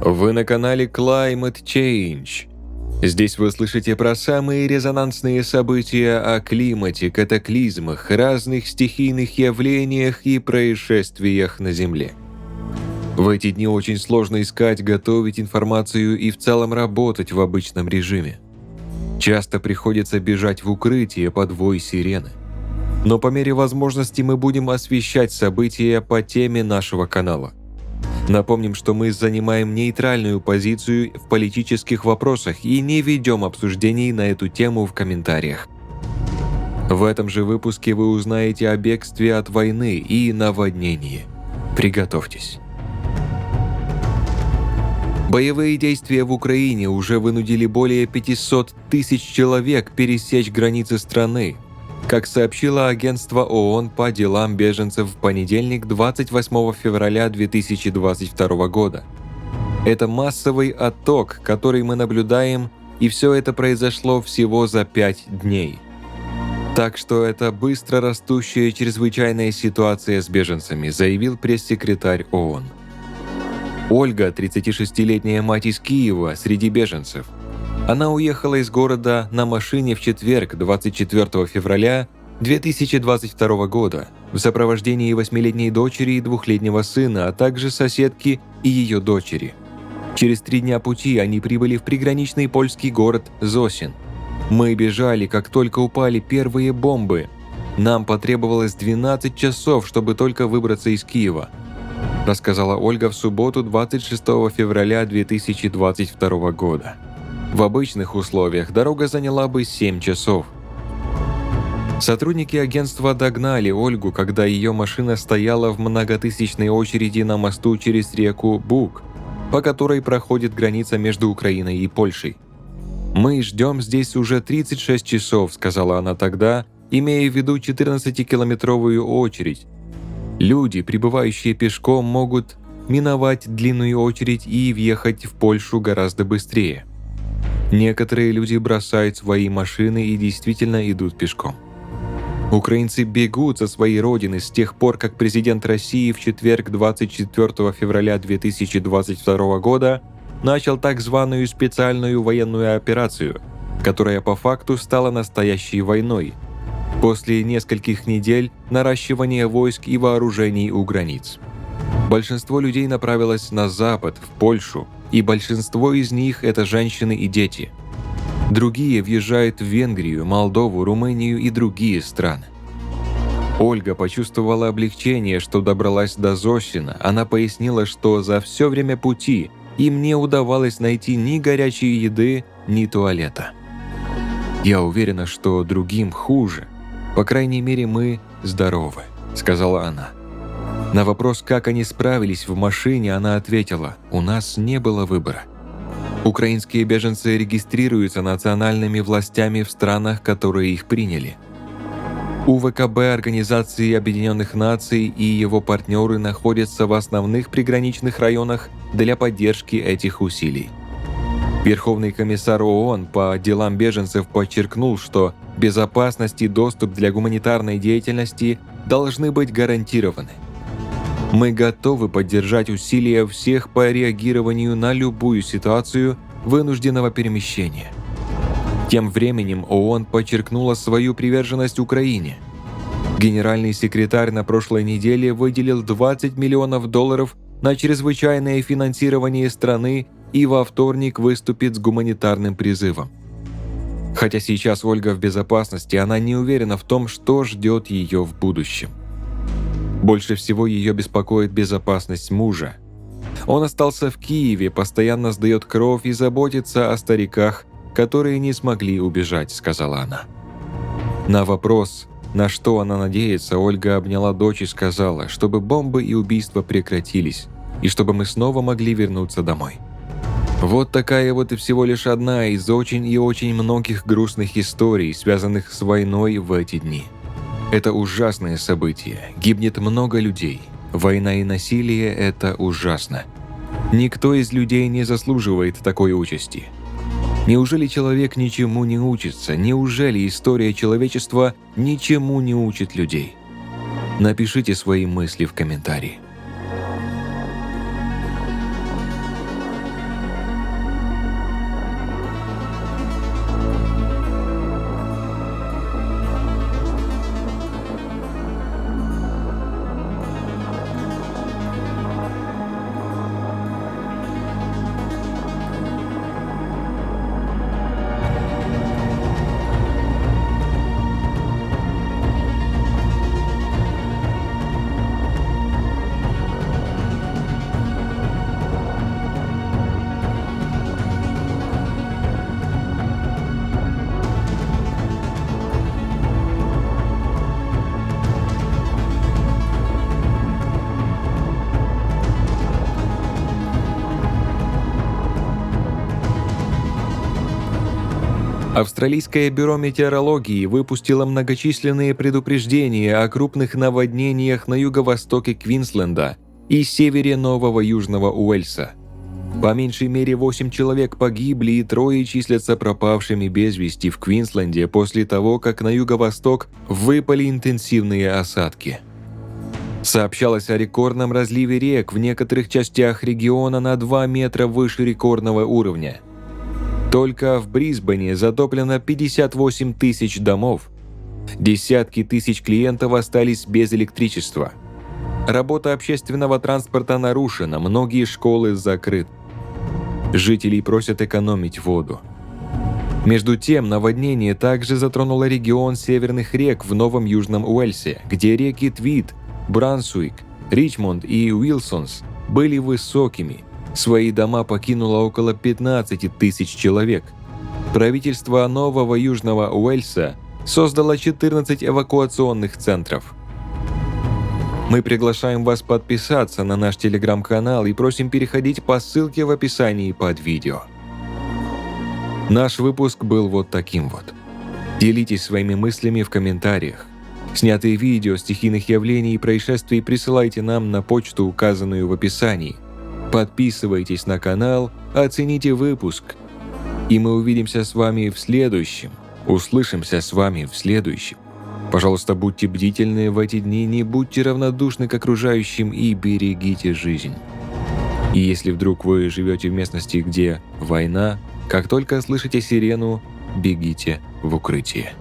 Вы на канале Climate Change. Здесь вы слышите про самые резонансные события о климате, катаклизмах, разных стихийных явлениях и происшествиях на Земле. В эти дни очень сложно искать, готовить информацию и в целом работать в обычном режиме. Часто приходится бежать в укрытие под вой сирены. Но по мере возможности мы будем освещать события по теме нашего канала. Напомним, что мы занимаем нейтральную позицию в политических вопросах и не ведем обсуждений на эту тему в комментариях. В этом же выпуске вы узнаете о бегстве от войны и наводнении. Приготовьтесь. Боевые действия в Украине уже вынудили более 500 тысяч человек пересечь границы страны, как сообщило агентство ООН по делам беженцев в понедельник, 28 февраля 2022 года. Это массовый отток, который мы наблюдаем, и все это произошло всего за 5 дней. Так что это быстро растущая чрезвычайная ситуация с беженцами, заявил пресс-секретарь ООН. Ольга, 36-летняя мать из Киева, среди беженцев. Она уехала из города на машине в четверг, 24 февраля 2022 года, в сопровождении 8-летней дочери и 2-летнего сына, а также соседки и ее дочери. Через 3 дня пути они прибыли в приграничный польский город Зосин. «Мы бежали, как только упали первые бомбы. Нам потребовалось 12 часов, чтобы только выбраться из Киева», рассказала Ольга в субботу, 26 февраля 2022 года. В обычных условиях дорога заняла бы 7 часов. Сотрудники агентства догнали Ольгу, когда ее машина стояла в многотысячной очереди на мосту через реку Буг, по которой проходит граница между Украиной и Польшей. «Мы ждем здесь уже 36 часов», — сказала она тогда, имея в виду 14-километровую очередь. Люди, прибывающие пешком, могут миновать длинную очередь и въехать в Польшу гораздо быстрее. Некоторые люди бросают свои машины и действительно идут пешком. Украинцы бегут со своей родины с тех пор, как президент России в четверг, 24 февраля 2022 года начал так званую специальную военную операцию, которая по факту стала настоящей войной, после нескольких недель наращивания войск и вооружений у границ. Большинство людей направилось на запад, в Польшу, и большинство из них – это женщины и дети. Другие въезжают в Венгрию, Молдову, Румынию и другие страны. Ольга почувствовала облегчение, что добралась до Зосина. Она пояснила, что за все время пути им не удавалось найти ни горячей еды, ни туалета. «Я уверена, что другим хуже. По крайней мере, мы здоровы», – сказала она. На вопрос, как они справились в машине, она ответила: «У нас не было выбора». Украинские беженцы регистрируются национальными властями в странах, которые их приняли. УВКБ Организации Объединенных Наций и его партнеры находятся в основных приграничных районах для поддержки этих усилий. Верховный комиссар ООН по делам беженцев подчеркнул, что безопасность и доступ для гуманитарной деятельности должны быть гарантированы. «Мы готовы поддержать усилия всех по реагированию на любую ситуацию вынужденного перемещения». Тем временем ООН подчеркнула свою приверженность Украине. Генеральный секретарь на прошлой неделе выделил $20 миллионов на чрезвычайное финансирование страны и во вторник выступит с гуманитарным призывом. Хотя сейчас Ольга в безопасности, она не уверена в том, что ждет ее в будущем. Больше всего ее беспокоит безопасность мужа. Он остался в Киеве, постоянно сдает кровь и заботится о стариках, которые не смогли убежать, сказала она. На вопрос, на что она надеется, Ольга обняла дочь и сказала, чтобы бомбы и убийства прекратились, и чтобы мы снова могли вернуться домой. Вот такая вот и всего лишь одна из очень и очень многих грустных историй, связанных с войной в эти дни. Это ужасное событие, гибнет много людей. Война и насилие – это ужасно. Никто из людей не заслуживает такой участи. Неужели человек ничему не учится? Неужели история человечества ничему не учит людей? Напишите свои мысли в комментарии. Австралийское бюро метеорологии выпустило многочисленные предупреждения о крупных наводнениях на юго-востоке Квинсленда и севере Нового Южного Уэльса. По меньшей мере 8 человек погибли и 3 числятся пропавшими без вести в Квинсленде после того, как на юго-восток выпали интенсивные осадки. Сообщалось о рекордном разливе рек в некоторых частях региона на 2 метра выше рекордного уровня. Только в Брисбене затоплено 58 тысяч домов. Десятки тысяч клиентов остались без электричества. Работа общественного транспорта нарушена, многие школы закрыты. Жителей просят экономить воду. Между тем, наводнение также затронуло регион северных рек в Новом Южном Уэльсе, где реки Твид, Брансуик, Ричмонд и Уилсонс были высокими. Свои дома покинуло около 15 тысяч человек. Правительство Нового Южного Уэльса создало 14 эвакуационных центров. Мы приглашаем вас подписаться на наш телеграм-канал и просим переходить по ссылке в описании под видео. Наш выпуск был вот таким вот. Делитесь своими мыслями в комментариях. Снятые видео стихийных явлений и происшествий присылайте нам на почту, указанную в описании. Подписывайтесь на канал, оцените выпуск. И мы увидимся с вами в следующем. Услышимся с вами в следующем. Пожалуйста, будьте бдительны в эти дни, не будьте равнодушны к окружающим и берегите жизнь. И если вдруг вы живете в местности, где война, как только слышите сирену, бегите в укрытие.